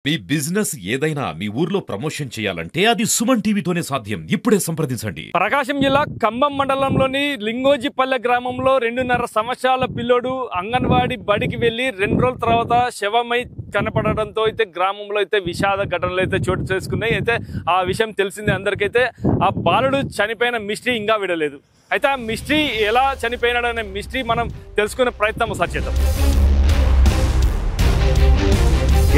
మీ business ఏదైనా మీ ఊర్లో promotion చేయాలంటే అది సుమన్ టీవీతోనే సాధ్యం. ఇప్పుడే సంప్రదించండి. ప్రకాశం జిల్లా ఖమ్మం మండలంలోని లింగోజిపల్లె గ్రామంలో 2.5 సంవత్సరాల పిల్లోడు అంగన్వాడీ బడికి వెళ్లి 2 రోజుల తర్వాత శవమై కనపడడంతో అయితే గ్రామంలో అయితే విషాద ఘటనలు అయితే చోటు చేసుకున్నాయి. అయితే ఆ విషయం తెలిసింది అందరికైతే. ఆ బాలుడు చనిపోయిన మిస్టరీ ఇంకా విడలేదు. అయితే ఆ మిస్టరీ ఎలా చనిపోయినాడనే మిస్టరీ మనం తెలుసుకునే ప్రయత్నం ఒకసారి చేద్దాం.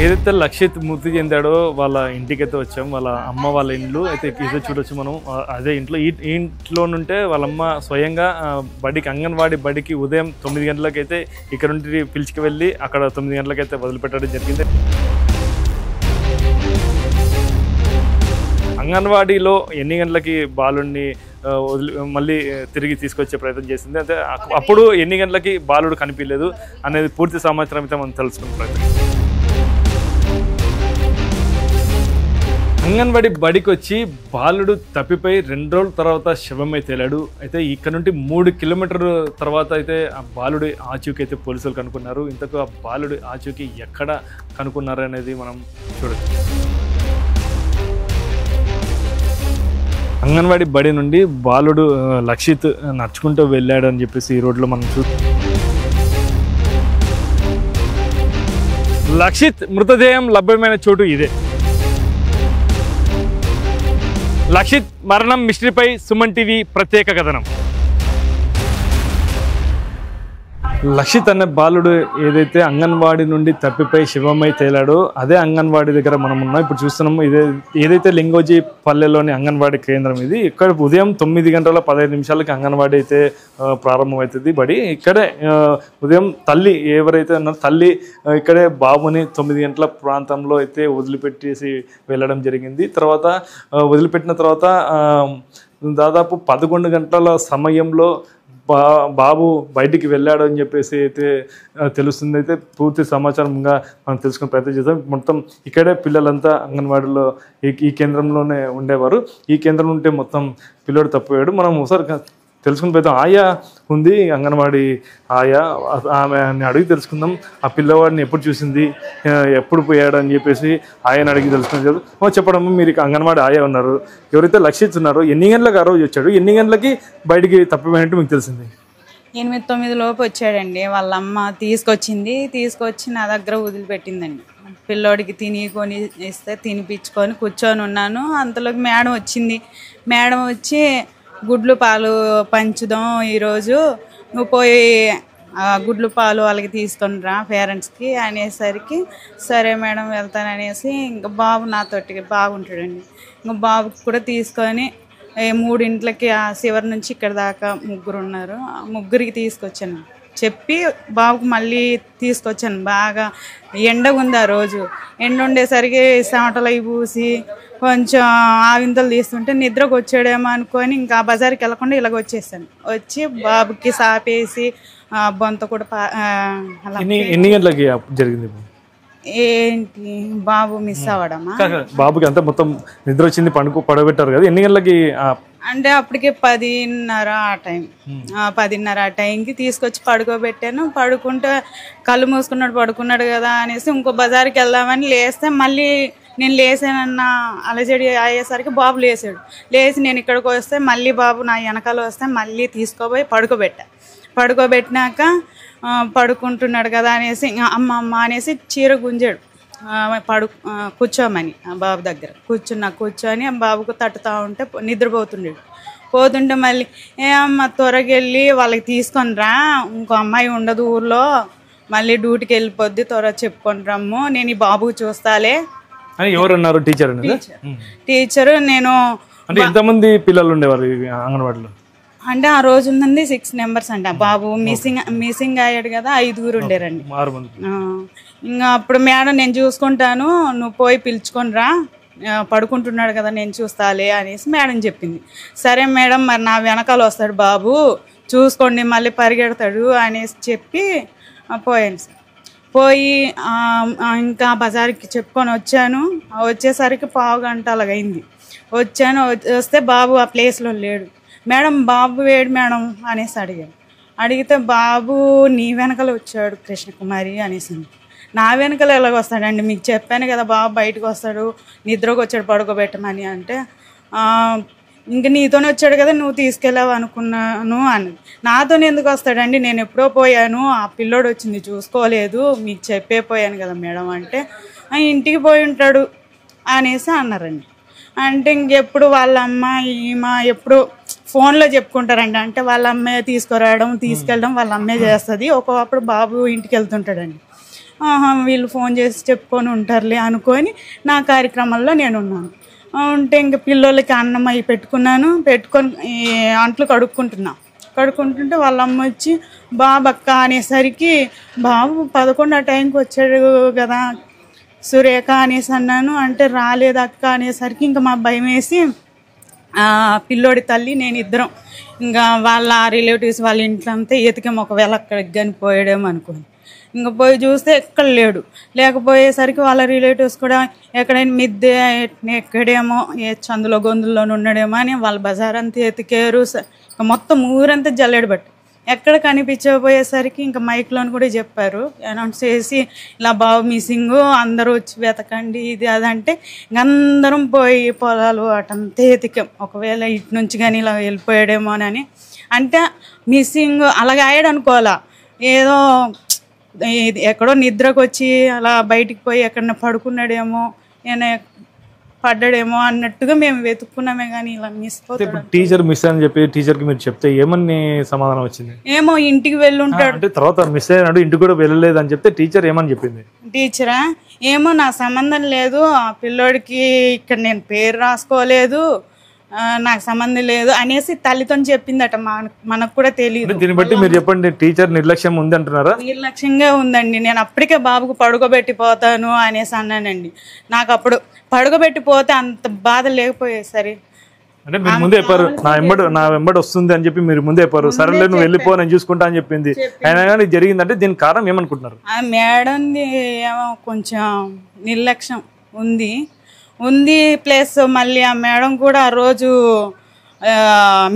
ఏదైతే లక్షిత్ మృతి చెందాడో వాళ్ళ ఇంటికైతే వచ్చాం. వాళ్ళ అమ్మ వాళ్ళ ఇల్లు అయితే ఇదే చూడొచ్చు మనం. అదే ఇంట్లో ఈ ఇంట్లో నుంటే వాళ్ళమ్మ స్వయంగా బడికి అంగన్వాడీ బడికి ఉదయం 9 గంటలకైతే ఇక్కడ నుండి పిలిచికి వెళ్ళి అక్కడ 9 గంటలకైతే వదిలిపెట్టడం జరిగింది. అంగన్వాడీలో ఎన్ని గంటలకి బాలుడిని మళ్ళీ తిరిగి తీసుకొచ్చే ప్రయత్నం చేసింది. అంటే అప్పుడు ఎన్ని గంటలకి బాలుడు కనిపించలేదు అనేది పూర్తి సమాచారం అయితే మనం తెలుసుకునే ప్రయత్నం. అంగన్వాడీ బడికి వచ్చి బాలుడు తప్పిపోయి 2 రోజుల తర్వాత శవమై తేలాడు. అయితే ఇక్కడ నుండి 3 కిలోమీటర్ల తర్వాత అయితే ఆ బాలుడి ఆచూకీ అయితే పోలీసులు కనుక్కున్నారు. ఇంతకు ఆ బాలుడి ఆచూకీ ఎక్కడ కనుక్కున్నారు అనేది మనం చూడొచ్చు. అంగన్వాడీ బడి నుండి బాలుడు లక్షిత్ నడుచుకుంటూ వెళ్ళాడు అని చెప్పేసి ఈ రోడ్లో మనం లక్షిత్ మృతదేహం లభ్యమైన చోటు ఇదే. లక్షిత్ మరణం మిస్టరీపై సుమన్ టీవీ ప్రత్యేక కథనం. లక్షిత్ అనే బాలుడు ఏదైతే అంగన్వాడీ నుండి తప్పిపోయి శివమై తేలాడో అదే అంగన్వాడీ దగ్గర మనం ఉన్నాం. ఇప్పుడు చూస్తున్నాము ఏదైతే లింగోజీ పల్లెలోని అంగన్వాడీ కేంద్రం ఇది. ఇక్కడ ఉదయం 9 గంటల 15 నిమిషాలకి అంగన్వాడీ అయితే ప్రారంభమవుతుంది బడి. ఇక్కడే ఉదయం తల్లి ఎవరైతే ఉన్నారో తల్లి ఇక్కడే బాబుని 9 గంటల ప్రాంతంలో అయితే వదిలిపెట్టేసి వెళ్ళడం జరిగింది. తర్వాత వదిలిపెట్టిన తర్వాత దాదాపు 11 గంటల సమయంలో బాబు బయటికి వెళ్ళాడు అని చెప్పేసి అయితే తెలుస్తుంది. అయితే పూర్తి సమాచారంగా మనం తెలుసుకునే ప్రయత్నం చేద్దాం. మొత్తం ఇక్కడే పిల్లలంతా అంగన్వాడీలో ఈ కేంద్రంలోనే ఉండేవారు. ఈ కేంద్రం ఉంటే మొత్తం పిల్లోడు తప్పిపోయాడు. మనం ఒకసారి తెలుసుకుని పోతాం. ఆయా ఉంది అంగన్వాడీ ఆయా, ఆమెని అడిగి తెలుసుకుందాం. ఆ పిల్లవాడిని ఎప్పుడు చూసింది, ఎప్పుడు పోయాడు అని చెప్పేసి ఆయన అడిగి తెలుసుకుని చెప్పడం. మీరు అంగన్వాడీ ఆయా ఉన్నారు, ఎవరైతే లక్షిత్ ఉన్నారో ఎన్ని గంటలకు ఆ రోజు వచ్చాడు, ఎన్ని గంటలకి బయటికి తప్పిపోయినట్టు మీకు తెలిసింది? 8-9 లోపు వచ్చాడండి. వాళ్ళ అమ్మ తీసుకొచ్చి నా దగ్గర వదిలిపెట్టిందండి. పిల్లోడికి కొని ఇస్తే తినిపించుకొని కూర్చొని ఉన్నాను. అంతలోకి మేడం వచ్చింది. మేడం వచ్చి గుడ్లు పాలు పంచుదాం ఈరోజు, నువ్వు పోయి గుడ్లు పాలు వాళ్ళకి తీసుకొని రా పేరెంట్స్కి అనేసరికి సరే మేడం వెళ్తాననేసి ఇంకా బాబు నాతోటి బాగుంటాడండి. ఇంకా బాబుకి కూడా తీసుకొని 3 ఆ చివరి నుంచి ఇక్కడ దాకా 3 ఉన్నారు. 3కి తీసుకొచ్చాను. చెప్పి బాబుకి మళ్ళీ తీసుకొచ్చాను. బాగా ఎండ ఉంది ఆ రోజు. ఎండ ఉండేసరికి చెమటలు అవి పూసి కొంచెం ఆవింతలు తీస్తుంటే నిద్రకు వచ్చాడేమో అనుకొని ఇంకా బజార్కి వెళ్ళకుండా ఇలాగ వచ్చేసాను. వచ్చి బాబుకి సాపేసి బొంత కూడా అలా. ఎన్ని గంటలకి జరిగింది? ఏంటి బాబు మిస్ అవ్వడమా? బాబుకి అంతా మొత్తం నిద్ర వచ్చింది, పడబెట్టారు కదా, ఎన్ని గంటలకి? అంటే అప్పటికే 10:30 ఆ టైం. 10:30 ఆ టైంకి తీసుకొచ్చి పడుకోబెట్టాను. పడుకుంటే కళ్ళు మూసుకున్నాడు, పడుకున్నాడు కదా అనేసి ఇంకో బజార్కి వెళ్దామని లేస్తే మళ్ళీ నేను లేసానన్న అలజడి అయ్యేసరికి బాబు లేచి నేను ఇక్కడికి వస్తే మళ్ళీ బాబు నా వెనకాల వస్తే మళ్ళీ తీసుకోపోయి పడుకోబెట్టినాక పడుకుంటున్నాడు కదా అనేసి అమ్మ అనేసి చీర గుంజాడు. కూర్చోమని బాబు దగ్గర కూర్చొని బాబుకు తట్టుతూ ఉంటే పోతుంటే మళ్ళీ అమ్మ త్వరగా వెళ్ళి వాళ్ళకి తీసుకొని రా, ఇంకో అమ్మాయి ఉండదు ఊర్లో, మళ్ళీ డ్యూటీకి వెళ్ళిపోద్ది, త్వరగా చెప్పుకొని రమ్ము, నేను ఈ బాబుకు చూస్తాలే అని. ఎవరన్నారు? టీచరు. నేను ఎంతమంది పిల్లలు ఉండేవారు అంగన్వాడీలో? అంటే ఆ రోజు ఉన్నది 6 మెంబర్స్ అంట. బాబు మిస్సింగ్ అయ్యాడు కదా, 5 ఉండేరండి. ఇంకా అప్పుడు మేడం నేను చూసుకుంటాను, నువ్వు పోయి పిలుచుకొని రా, పడుకుంటున్నాడు కదా నేను చూస్తాలే అనేసి మేడం చెప్పింది. సరే మేడం, మరి నా వెనకాల వస్తాడు బాబు, చూసుకోండి, మళ్ళీ పరిగెడతాడు అనేసి చెప్పి పోయాను. పోయి ఇంకా బజార్కి చెప్పుకొని వచ్చేసరికి 1/2 గంట అలాగైంది. వస్తే బాబు ఆ ప్లేస్లో లేడు. మేడం బాబు వేడు మేడం అనేసి అడిగాడు. అడిగితే బాబు నీ వెనకాల వచ్చాడు కృష్ణకుమారి అనేసింది. నా వెనకాల ఎలాగ వస్తాడండి, మీకు చెప్పాను కదా బాబు బయటకు వస్తాడు, నిద్రకు వచ్చాడు పడుకోబెట్టమని అంటే ఇంక నీతోనే వచ్చాడు కదా నువ్వు తీసుకెళ్ళావు అనుకున్నాను అన్నది. నాతోనే ఎందుకు వస్తాడండి, నేను ఎప్పుడో పోయాను, ఆ పిల్లోడు వచ్చింది చూసుకోలేదు, మీకు చెప్పే పోయాను కదా మేడం అంటే ఇంటికి పోయి ఉంటాడు అనేసి అన్నారండి. అంటే ఇంకెప్పుడు వాళ్ళ అమ్మ ఈమె ఎప్పుడు ఫోన్లో చెప్పుకుంటారండి, అంటే వాళ్ళ అమ్మే తీసుకురావడం తీసుకెళ్ళడం వాళ్ళ అమ్మే చేస్తుంది. ఒకప్పుడు బాబు ఇంటికి వెళ్తుంటాడండి, వీళ్ళు ఫోన్ చేసి చెప్పుకొని ఉంటారులే అనుకొని నా కార్యక్రమంలో నేను ఉన్నాను. ఉంటే ఇంక పిల్లలకి అన్నం అవి పెట్టుకున్నాను, పెట్టుకొని అంట్లు కడుక్కుంటుంటే వాళ్ళ అమ్మ వచ్చి బాబు అక్క అనేసరికి బాబు 11 ఆ టైంకి వచ్చాడు కదా సురేఖ అనేసి అన్నాను. అంటే రాలేదు అక్క అనేసరికి ఇంకా మా భయం వేసి పిల్లోడి తల్లి నేను ఇద్దరం ఇంకా వాళ్ళ రిలేటివ్స్ వాళ్ళ ఇంట్లో అంతా ఎతికాం, ఒకవేళ అక్కడికి కానీ పోయాడేమో అనుకోని. ఇంకా పోయి చూస్తే ఎక్కడ లేడు. లేకపోయేసరికి వాళ్ళ రిలేటివ్స్ కూడా ఎక్కడైనా మిద్దె ఎక్కడేమో చందులో గొంతుల్లోనే ఉన్నాడేమో అని వాళ్ళ బజార్ అంతా ఎతికారు. మొత్తం ఊరంతా జల్లెడ బట్టి ఎక్కడ కనిపించకపోయేసరికి ఇంకా మైక్లోని కూడా చెప్పారు, అనౌన్స్ చేసి ఇలా బాబు మిస్సింగ్, అందరూ వచ్చి వెతకండి ఇది అదంటే ఇంక అందరం పోయి పొలాలు అటంతా ఎతికాం, ఒకవేళ ఇటు నుంచి కానీ ఇలా వెళ్ళిపోయాడేమోనని. అంటే మిస్సింగ్ అలాగే అయ్యాడు అనుకోవాలా, ఏదో ఎక్కడో నిద్రకు వచ్చి అలా బయటికి పోయి ఎక్కడన్నా పడుకున్నాడేమో నేను పడ్డాడేమో అన్నట్టుగా మేము వెతుక్కున్నామే కానీ ఇలా మిస్ అవుతాడు. టీచర్ మిస్ అని చెప్పి టీచర్కి మీరు చెప్తే ఏమని సమాధానం వచ్చింది? ఏమో ఇంటికి వెళ్ళి ఉంటాడు అంటే తర్వాత మిస్ అయ్యాడు ఇంటికి కూడా వెళ్ళలేదు అని చెప్తే టీచర్ ఏమని చెప్పింది? టీచరా ఏమో నా సంబంధం లేదు, ఆ పిల్లోడికి ఇక్కడ నేను పేరు రాసుకోలేదు, నాకు సంబంధం లేదు అనేసి తల్లితో చెప్పిందట. మనకు కూడా తెలియదు. దీన్ని బట్టి మీరు చెప్పండి, టీచర్ నిర్లక్ష్యం ఉంది అంటున్నారా? నిర్లక్ష్యంగా ఉందండి. నేను అప్పటికే బాబుకు పడుకోబెట్టిపోతాను అనేసి అన్నానండి. నాకు అప్పుడు పడుకోబెట్టిపోతే అంత బాధ లేకపోయేది. సరే అంటే మీరు ముందే చెప్పారు నా వెంబడి వస్తుంది అని చెప్పి మీరు ముందే చెప్పారు, సరేలే నువ్వు వెళ్ళిపో నేను చూసుకుంటా అని చెప్పింది. అయినా కానీ జరిగిందంటే దీనికి కారణం ఏమనుకుంటున్నారు? ఆ మేడంది ఏమో కొంచెం నిర్లక్ష్యం ఉంది ప్లస్ మళ్ళీ ఆ మేడం కూడా ఆ రోజు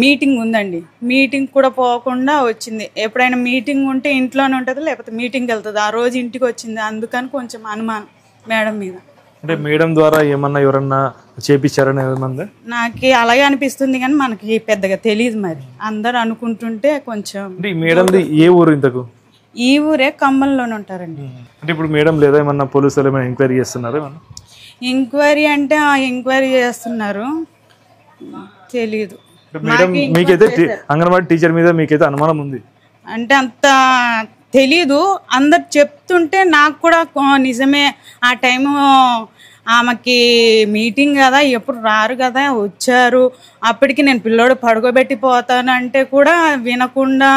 మీటింగ్ ఉందండి, మీటింగ్ కూడా పోకుండా వచ్చింది. ఎప్పుడైనా మీటింగ్ ఉంటే ఇంట్లోనే ఉంటుంది, లేకపోతే మీటింగ్కి వెళ్తుంది. ఆ రోజు ఇంటికి వచ్చింది, అందుకని కొంచెం అనుమానం మేడం మీద. అంటే మేడం ద్వారా ఏమన్నా ఎవరన్నా చేపించారని ఏమన్నా? నాకు అలాగే అనిపిస్తుంది కానీ మనకి పెద్దగా తెలియదు, మరి అందరు అనుకుంటుంటే కొంచెం. అంటే మేడంది ఏ ఊరు ఇంతకు? ఈ ఊరే ఖమ్మంలోనే ఉంటారండి. అంటే ఇప్పుడు మేడం లేదా ఏమన్నా పోలీసులు ఏమైనా ఎంక్వైరీ చేస్తున్నారు? ఎంక్వైరీ అంటే ఎంక్వైరీ చేస్తున్నారు, తెలీదు. మేడం మీకైతే అంగన్వాడీ టీచర్ మీద మీకైతే అనుమానం ఉంది అంటే అంత తెలీదు, అందరు చెప్తుంటే నాకు కూడా నిజమే. ఆ టైము ఆమెకి మీటింగ్ కదా, ఎప్పుడు రారు కదా, వచ్చారు. అప్పటికి నేను పిల్లోడు పడుకోబెట్టి పోతానంటే కూడా వినకుండా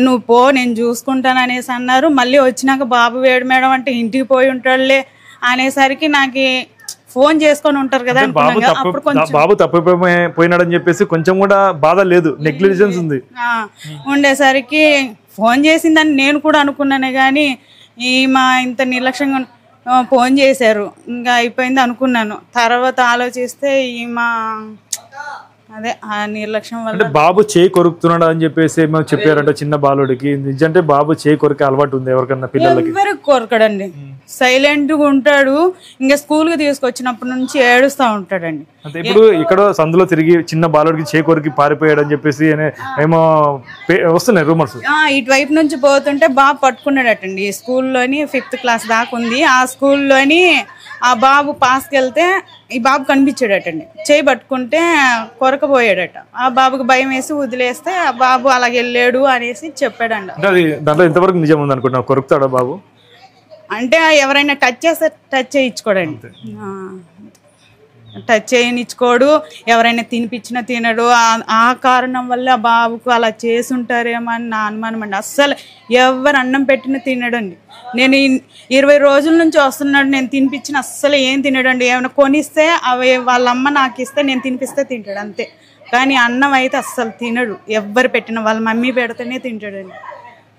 నువ్వు పో నేను చూసుకుంటాను అనేసి అన్నారు. మళ్ళీ వచ్చినాక బాబు వేడు మేడం అంటే ఇంటికి పోయి ఉంటాడులే అనేసరికి నాకు ఫోన్ చేసుకొని ఉంటారు కదా, బాబు తప్పిపోయినాడని చెప్పేసి కొంచెం కూడా బాధ లేదు, నెగ్లిజెన్స్ ఉంది ఉండేసరికి ఫోన్ చేసిందని నేను కూడా అనుకున్నానే కానీ ఈమె ఇంత నిర్లక్ష్యంగా ఫోన్ చేశారు, ఇంకా అయిపోయింది అనుకున్నాను. తర్వాత ఆలోచిస్తే ఈమె అదే ఆ నిర్లక్ష్యం వల్ల బాబు చేయి కొరుకుతున్నాడు అని చెప్పేసి ఏమో చెప్పారంట చిన్న బాలుడికి. నిజంటే బాబు చేయి కొరికే అలవాటు ఉంది ఎవరికన్నా పిల్లలకి? ఎవరికి కొరకడండి, సైలెంట్గా ఉంటాడు. ఇంకా స్కూల్కి తీసుకొచ్చినప్పటి నుంచి ఏడుస్తూ ఉంటాడండి. అంటే ఇప్పుడు ఇక్కడ సందులో తిరిగి చిన్న బాలుడికి చేయి కొరికి పారిపోయాడు అని చెప్పేసి ఏమో వస్తున్నాయి రూమర్స్. ఇటువైపు నుంచి పోతుంటే బాబు పట్టుకున్నాడటండి. స్కూల్లోని 5th క్లాస్ దాకా ఉంది, ఆ స్కూల్లోని ఆ బాబు పాస్కి వెళ్తే ఈ బాబు కనిపించాడటండి, చేయి పట్టుకుంటే కొరకపోయాడట. ఆ బాబుకి భయం వేసి వదిలేస్తే ఆ బాబు అలాగ వెళ్ళాడు అనేసి చెప్పాడండి. దాంట్లో ఎంతవరకు నిజం ఉంది అనుకుంటున్నా? కొరుకుతాడా బాబు? అంటే ఎవరైనా టచ్ చేస్తే టచ్ చేయించుకోడండి, టచ్ చేయనిచ్చుకోడు, ఎవరైనా తినిపించినా తినడు. ఆ కారణం వల్ల ఆ బాబుకు అలా చేసి ఉంటారేమో అని నా అనుమానం అండి. అస్సలు ఎవరు అన్నం పెట్టినా తినడండి. నేను 20 రోజుల నుంచి వస్తున్నాడు, నేను తినిపించిన అస్సలు ఏం తినడండి. ఏమైనా కొనిస్తే అవి వాళ్ళ అమ్మ నాకు ఇస్తే నేను తినిపిస్తే తింటాడు అంతే, కానీ అన్నం అయితే అస్సలు తినడు. ఎవ్వరు పెట్టిన వాళ్ళ మమ్మీ పెడితేనే తింటాడండి.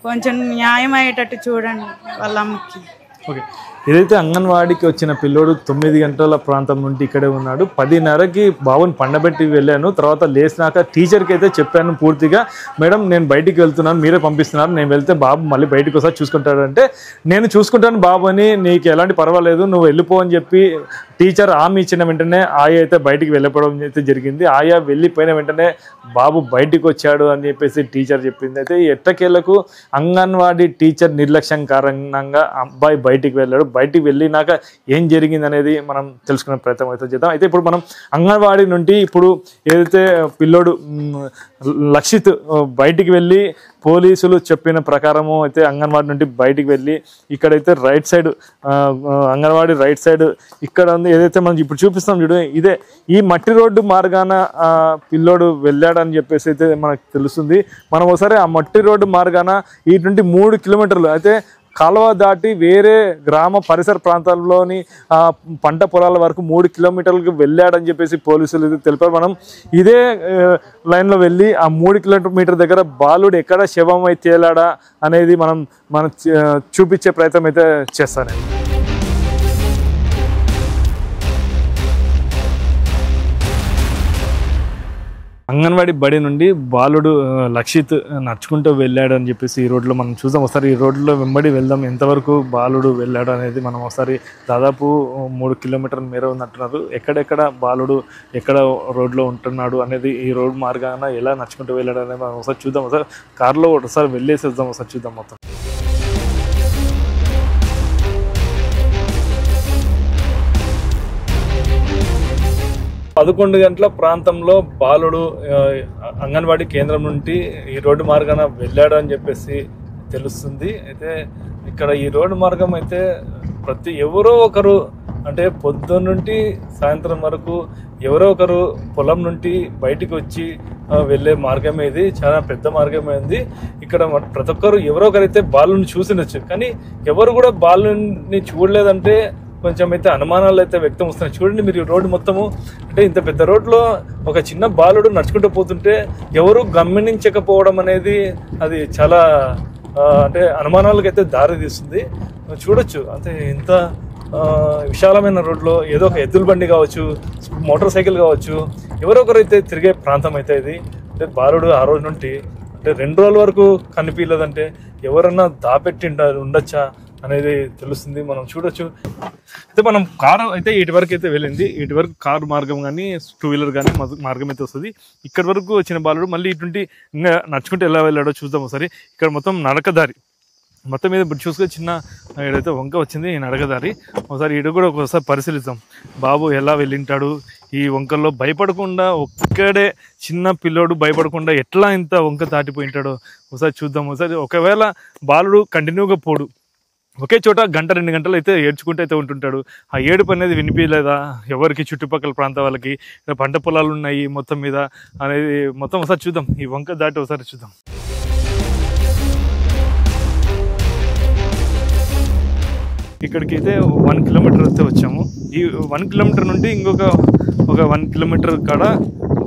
కొంచెం న్యాయం అయ్యేటట్టు చూడండి వాళ్ళ అమ్మకి. ఓకే, ఏదైతే అంగన్వాడికి వచ్చిన పిల్లోడు 9 గంటల ప్రాంతం నుండి ఇక్కడే ఉన్నాడు. 10:30కి బాబుని పండబెట్టి వెళ్ళాను. తర్వాత లేచినాక టీచర్కి అయితే చెప్పాను పూర్తిగా, మేడం నేను బయటికి వెళ్తున్నాను, మీరే పంపిస్తున్నారు, నేను వెళ్తే బాబు మళ్ళీ బయటికి వస్తా చూసుకుంటాడంటే, నేను చూసుకుంటాను బాబు అని, నీకు ఎలాంటి పర్వాలేదు నువ్వు వెళ్ళిపో అని చెప్పి టీచర్ హామీ ఇచ్చిన వెంటనే ఆయా అయితే బయటికి వెళ్ళిపోవడం అయితే జరిగింది. ఆయా వెళ్ళిపోయిన వెంటనే బాబు బయటికి వచ్చాడు అని చెప్పేసి టీచర్ చెప్పింది. అయితే ఎట్టకేలకు అంగన్వాడీ టీచర్ నిర్లక్ష్యం కారణంగా అబ్బాయి బయటికి వెళ్ళాడు. బయటికి వెళ్ళినాక ఏం జరిగింది అనేది మనం తెలుసుకునే ప్రయత్నం అయితే చేద్దాం. అయితే ఇప్పుడు మనం అంగన్వాడీ నుండి ఇప్పుడు ఏదైతే పిల్లోడు లక్షిత్ బయటికి వెళ్ళి పోలీసులు చెప్పిన ప్రకారము అయితే అంగన్వాడీ నుండి బయటికి వెళ్ళి ఇక్కడైతే right side anganwadi right side ఇక్కడ ఉంది, ఏదైతే మనం ఇప్పుడు చూపిస్తాం చూడు, ఇదే ఈ మట్టి రోడ్డు మార్గాన పిల్లోడు వెళ్ళాడని చెప్పేసి అయితే మనకు తెలుస్తుంది. మనం ఒకసారి ఆ మట్టి రోడ్డు మార్గాన ఈ నుండి 3 కిలోమీటర్లు అయితే కాలువ దాటి వేరే గ్రామ పరిసర ప్రాంతాల్లోని పంట పొలాల వరకు 3 కిలోమీటర్లకు వెళ్ళాడని చెప్పేసి పోలీసులు ఇది తెలిపారు. మనం ఇదే లైన్లో వెళ్ళి ఆ 3 కిలోమీటర్ దగ్గర బాలుడు ఎక్కడ శవమై తేలాడా అనేది మనం చూపించే ప్రయత్నం అయితే చేస్తాను. అంగన్వాడీ బడి నుండి బాలుడు లక్షిత్ నడుచుకుంటూ వెళ్ళాడు అని చెప్పేసి ఈ రోడ్లో మనం చూద్దాం. ఒకసారి ఈ రోడ్లో వెంబడి వెళ్దాం, ఎంతవరకు బాలుడు వెళ్ళాడు అనేది మనం ఒకసారి. దాదాపు 3 కిలోమీటర్ల మేర ఉన్నట్టున్నారు. ఎక్కడెక్కడ బాలుడు ఎక్కడ రోడ్లో ఉంటున్నాడు అనేది, ఈ రోడ్ మార్గాన ఎలా నడుచుకుంటూ వెళ్ళాడు అనేది మనం ఒకసారి చూద్దాం. ఒకసారి కార్లో ఒకసారి వెళ్ళేసి వద్దాం, ఒకసారి చూద్దాం మొత్తం. పదకొండు గంటల ప్రాంతంలో బాలుడు అంగన్వాడీ కేంద్రం నుండి ఈ రోడ్డు మార్గాన వెళ్ళాడు అని చెప్పేసి తెలుస్తుంది. అయితే ఇక్కడ ఈ రోడ్డు మార్గం అయితే ఎవరో ఒకరు అంటే పొద్దున్న నుండి సాయంత్రం వరకు ఎవరో ఒకరు పొలం నుండి బయటికి వచ్చి వెళ్ళే మార్గమే ఇది. చాలా పెద్ద మార్గమే ఉంది. ఇక్కడ ప్రతి ఒక్కరు ఎవరో ఒకరైతే బాలుని చూసినచ్చు, కానీ ఎవరు కూడా బాలుని చూడలేదంటే కొంచెం అయితే అనుమానాలు అయితే వ్యక్తం వస్తున్నాయి. చూడండి మీరు ఈ రోడ్డు మొత్తము, అంటే ఇంత పెద్ద రోడ్లో ఒక చిన్న బాలుడు నడుచుకుంటూ పోతుంటే ఎవరు గమనించకపోవడం అనేది అది చాలా అంటే అనుమానాలకు అయితే దారి తీస్తుంది. చూడొచ్చు అంటే ఇంత విశాలమైన రోడ్లో ఏదో ఒక ఎద్దుల బండి కావచ్చు, మోటార్ సైకిల్ కావచ్చు, ఎవరొకరైతే తిరిగే ప్రాంతం అయితే ఇది. అంటే బాలుడు ఆ రోజు నుండి అంటే 2 రోజుల వరకు కనిపించలేదంటే ఎవరన్నా దాపెట్టి ఉండొచ్చా అనేది తెలుస్తుంది. మనం చూడొచ్చు. అయితే మనం కారు అయితే ఇటు వరకు అయితే వెళ్ళింది, ఇటు వరకు కారు మార్గం కానీ 2 వీలర్ కానీ మార్గం అయితే వస్తుంది. ఇక్కడ వరకు వచ్చిన బాలుడు మళ్ళీ ఇటువంటి ఇంకా నడుచుకుంటూ ఎలా వెళ్ళాడో చూద్దాం ఒకసారి. ఇక్కడ మొత్తం నడకదారి మొత్తం మీద చూసుకొని చిన్న ఏదైతే వంక వచ్చింది ఈ నడకదారి, ఒకసారి ఇటు కూడా ఒకసారి పరిశీలిద్దాం. బాబు ఎలా వెళ్ళింటాడు ఈ వంకల్లో, భయపడకుండా ఒక్కడే చిన్న పిల్లోడు భయపడకుండా ఎట్లా ఇంత వంక దాటిపోయింటాడో ఒకసారి చూద్దాం. ఒకసారి ఒకవేళ బాలుడు కంటిన్యూగా పోడు, ఒకే చోట 1-2 గంటలు అయితే ఏడ్చుకుంటూ అయితే ఉంటుంటాడు, ఆ ఏడుపు అనేది వినిపించలేదా ఎవరికి, చుట్టుపక్కల ప్రాంత వాళ్ళకి, పంట పొలాలు ఉన్నాయి మొత్తం మీద అనేది మొత్తం ఒకసారి చూద్దాం. ఈ వంక దాటి ఒకసారి చూద్దాం. ఇక్కడికి అయితే 1 కిలోమీటర్ అయితే వచ్చాము. ఈ 1 కిలోమీటర్ నుండి ఇంకొక 1 కిలోమీటర్ కాడ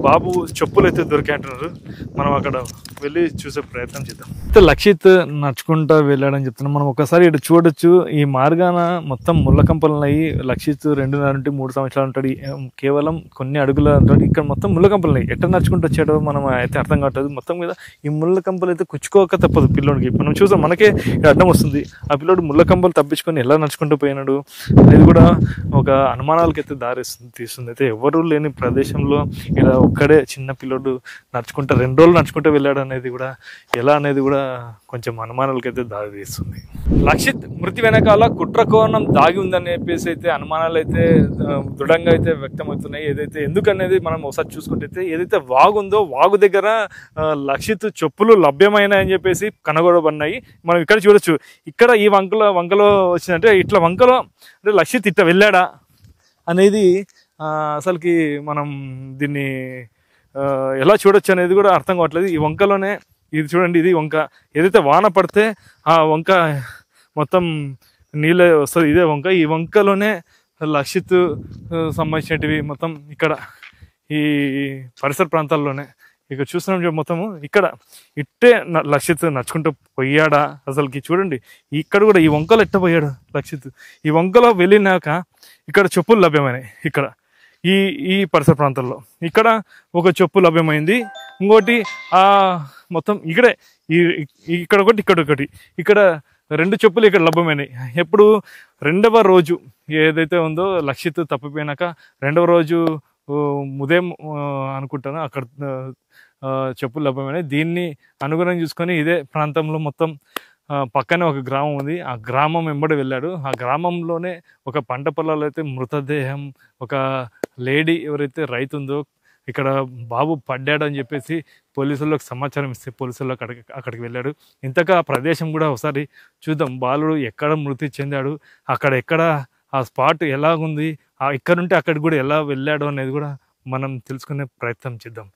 బాబు చెప్పులు అయితే దొరికాయంటున్నారు. మనం అక్కడ వెళ్ళి చూసే ప్రయత్నం చేద్దాం. అయితే లక్షిత్ నడుచుకుంటూ వెళ్ళాడని చెప్తున్నాం. మనం ఒకసారి ఇటు చూడొచ్చు, ఈ మార్గాన మొత్తం ముళ్ళ కంపలు ఉన్నాయి. లక్షిత్ 2.5 నుండి 3 సంవత్సరాలు ఉంటాడు, కేవలం కొన్ని అడుగుల ఉంటాడు. ఇక్కడ మొత్తం ముళ్ళ కంపలు ఉన్నాయి. ఎట్లా నడుచుకుంటూ వచ్చాడో మనం అయితే అర్థం కావట్లేదు. మొత్తం మీద ఈ ముళ్ళ కంపలు అయితే కుచ్చుకోక తప్పదు పిల్లోడికి. మనం చూసాం, మనకే అడ్డం వస్తుంది. ఆ పిల్లోడు ముళ్ళ కంపలు తప్పించుకొని ఎలా నడుచుకుంటూ పోయినాడు అనేది కూడా ఒక అనుమానాలకైతే దారి తీస్తుంది. అయితే ఎవరు లేని ప్రదేశంలో ఇలా ఒక్కడే చిన్న పిల్లోడు నడుచుకుంటూ 2 రోజులు నడుచుకుంటూ వెళ్ళాడు అనేది కూడా ఎలా అనేది కూడా కొంచెం అనుమానాలకైతే దారి తీస్తుంది. లక్షిత్ మృతి వెనకాల కుట్ర కోణం దాగి ఉందని చెప్పేసి అయితే అనుమానాలు అయితే దృఢంగా అయితే వ్యక్తమవుతున్నాయి. ఏదైతే ఎందుకనేది మనం ఒకసారి చూసుకుంటే, ఏదైతే వాగు ఉందో వాగు దగ్గర లక్షిత్ చెప్పులు లభ్యమైనాయని చెప్పేసి కనుగొనబడినాయి. మనం ఇక్కడ చూడొచ్చు. ఇక్కడ ఈ వంకలో వచ్చిందంటే ఇట్లా వంకలో అంటే లక్షిత్ ఇట్లా వెళ్ళాడా అనేది అసలుకి మనం దీన్ని ఎలా చూడొచ్చు అనేది కూడా అర్థం కావట్లేదు. ఈ వంకలోనే ఇది చూడండి, ఇది వంక. ఏదైతే వాన పడితే ఆ వంక మొత్తం నీళ్ళే వస్తుంది, ఇదే వంక. ఈ వంకలోనే లక్షిత్ సంబంధించినవి మొత్తం ఇక్కడ ఈ పరిసర ప్రాంతాల్లోనే ఇక్కడ చూస్తున్నాం మొత్తము ఇక్కడ ఇట్టే లక్షిత్ నడుచుకుంటూ పోయాడా అసలుకి చూడండి. ఇక్కడ కూడా ఈ వంకలో ఎట్ట పోయాడు లక్షిత్. ఈ వంకలో వెళ్ళినాక ఇక్కడ చెప్పులు లభ్యమైనాయి. ఇక్కడ ఈ ఈ పరిసర ప్రాంతాల్లో ఇక్కడ ఒక చెప్పు లభ్యమైంది. ఇంకోటి మొత్తం ఇక్కడే ఇక్కడ ఒకటి ఇక్కడ ఒకటి ఇక్కడ 2 చెప్పులు ఇక్కడ లభ్యమైనాయి. ఎప్పుడు 2వ రోజు ఏదైతే ఉందో లక్షిత్ తప్పిపోయినాక 2వ రోజు ఉదయం అనుకుంటాను అక్కడ చెప్పులు లభ్యమైనాయి. దీన్ని అనుగుణంగా చూసుకొని ఇదే ప్రాంతంలో మొత్తం పక్కనే ఒక గ్రామం ఉంది. ఆ గ్రామం వెంబడి వెళ్ళాడు. ఆ గ్రామంలోనే ఒక పంట పొలాలు అయితే మృతదేహం ఒక లేడీ ఎవరైతే రైతు ఉందో ఇక్కడ బాబు పడ్డాడు అని చెప్పేసి పోలీసులకు సమాచారం ఇస్తే పోలీసులు అక్కడికి వెళ్ళాడు. ఇంతగా ఆ ప్రదేశం కూడా ఒకసారి చూద్దాం. బాలుడు ఎక్కడ మృతి చెందాడు, అక్కడ ఎక్కడ ఆ స్పాట్ ఎలాగుంది, ఇక్కడ నుండి అక్కడికి కూడా ఎలా వెళ్ళాడు అనేది కూడా మనం తెలుసుకునే ప్రయత్నం చేద్దాం.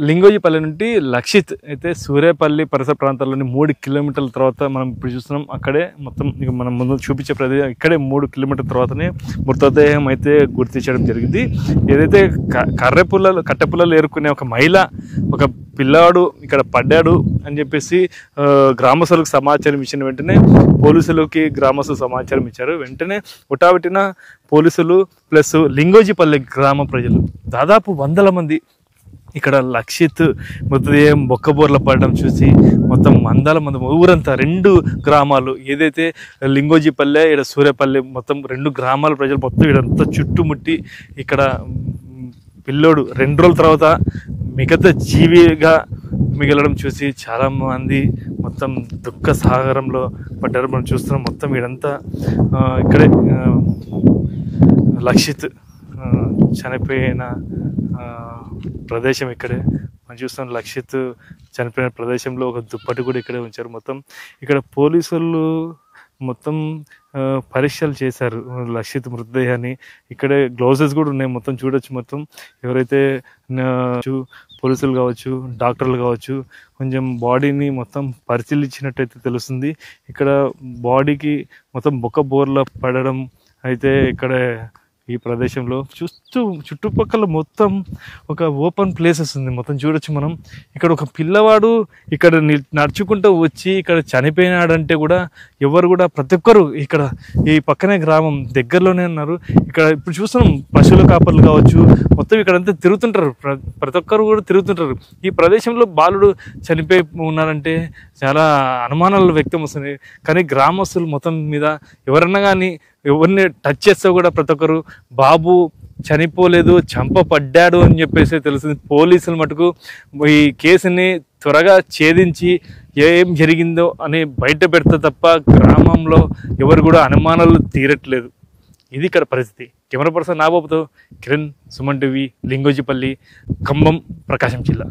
లింగోజిపల్లి నుండి లక్షిత్ అయితే సూర్యాపల్లి పరిసర ప్రాంతాల్లోని 3 కిలోమీటర్ల తర్వాత మనం ఇప్పుడు చూస్తున్నాం. అక్కడే మొత్తం మనం ముందు చూపించే ప్రదేశం ఇక్కడే 3 కిలోమీటర్ల తర్వాతనే మృతదేహం అయితే గుర్తించడం జరిగింది. ఏదైతే కట్టెపుల్లలు ఏరుకునే ఒక మహిళ ఒక పిల్లాడు ఇక్కడ పడ్డాడు అని చెప్పేసి గ్రామస్తులకు సమాచారం ఇచ్చిన వెంటనే పోలీసులకి గ్రామస్తులు సమాచారం ఇచ్చారు. వెంటనే ఉటాబెట్టిన పోలీసులు ప్లస్ లింగోజిపల్లి గ్రామ ప్రజలు దాదాపు 100 మంది ఇక్కడ లక్షిత్ మృతదేహం బొక్కబోర్ల పడడం చూసి మొత్తం 100 మంది ఊరంతా 2 గ్రామాలు ఏదైతే లింగోజిపల్లె ఇక్కడ సూర్యాపల్లి మొత్తం 2 గ్రామాల ప్రజలు మొత్తం ఇక్కడంతా చుట్టుముట్టి ఇక్కడ పిల్లోడు 2 రోజుల తర్వాత మిగతా జీవిగా మిగలడం చూసి చాలామంది మొత్తం దుఃఖ సాగరంలో పడ్డారు. మనం చూస్తున్నాం మొత్తం ఇదంతా ఇక్కడే లక్షిత్ చనిపోయిన ప్రదేశం ఇక్కడే మనం చూస్తాం. లక్షిత్ చనిపోయిన ప్రదేశంలో ఒక దుప్పటి కూడా ఇక్కడే ఉంచారు. మొత్తం ఇక్కడ పోలీసులు మొత్తం పరీక్షలు చేశారు లక్షిత్ మృతదేహాన్ని. ఇక్కడే గ్లౌజెస్ కూడా ఉన్నాయి. మొత్తం చూడొచ్చు. మొత్తం ఎవరైతే పోలీసులు కావచ్చు డాక్టర్లు కావచ్చు కొంచెం బాడీని మొత్తం పరిశీలించినట్టయితే తెలుస్తుంది. ఇక్కడ బాడీకి మొత్తం బొక్క బోర్ల పడడం అయితే ఇక్కడ ఈ ప్రదేశంలో చుట్టుపక్కల మొత్తం ఒక ఓపెన్ ప్లేసెస్ ఉంది. మొత్తం చూడొచ్చు మనం. ఇక్కడ ఒక పిల్లవాడు ఇక్కడ నడుచుకుంటూ వచ్చి ఇక్కడ చనిపోయినాడంటే కూడా ఎవరు కూడా ప్రతి ఒక్కరు ఇక్కడ ఈ పక్కనే గ్రామం దగ్గరలోనే ఉన్నారు. ఇక్కడ ఇప్పుడు చూస్తున్నాం పశువుల కాపర్లు కావచ్చు మొత్తం ఇక్కడంతా తిరుగుతుంటారు. ప్రతి ఒక్కరు కూడా తిరుగుతుంటారు. ఈ ప్రదేశంలో బాలుడు చనిపోయి ఉన్నారంటే చాలా అనుమానాలు వ్యక్తం వస్తున్నాయి. కానీ గ్రామస్తులు మొత్తం మీద ఎవరన్నా కానీ ఎవరిని టచ్ చేస్తే కూడా ప్రతి ఒక్కరు బాబు చనిపోలేదు చంపబడ్డాడు అని చెప్పేసి తెలుస్తుంది. పోలీసులు మటుకు ఈ కేసుని త్వరగా ఛేదించి ఏం జరిగిందో అని బయట పెడితే తప్ప గ్రామంలో ఎవరు కూడా అనుమానాలు తీరట్లేదు. ఇది ఇక్కడ పరిస్థితి. కెమెరా పర్సన్ నాబాబుతో కిరణ్, సుమన్ టీవీ, లింగోజిపల్లి, ఖమ్మం, ప్రకాశం జిల్లా.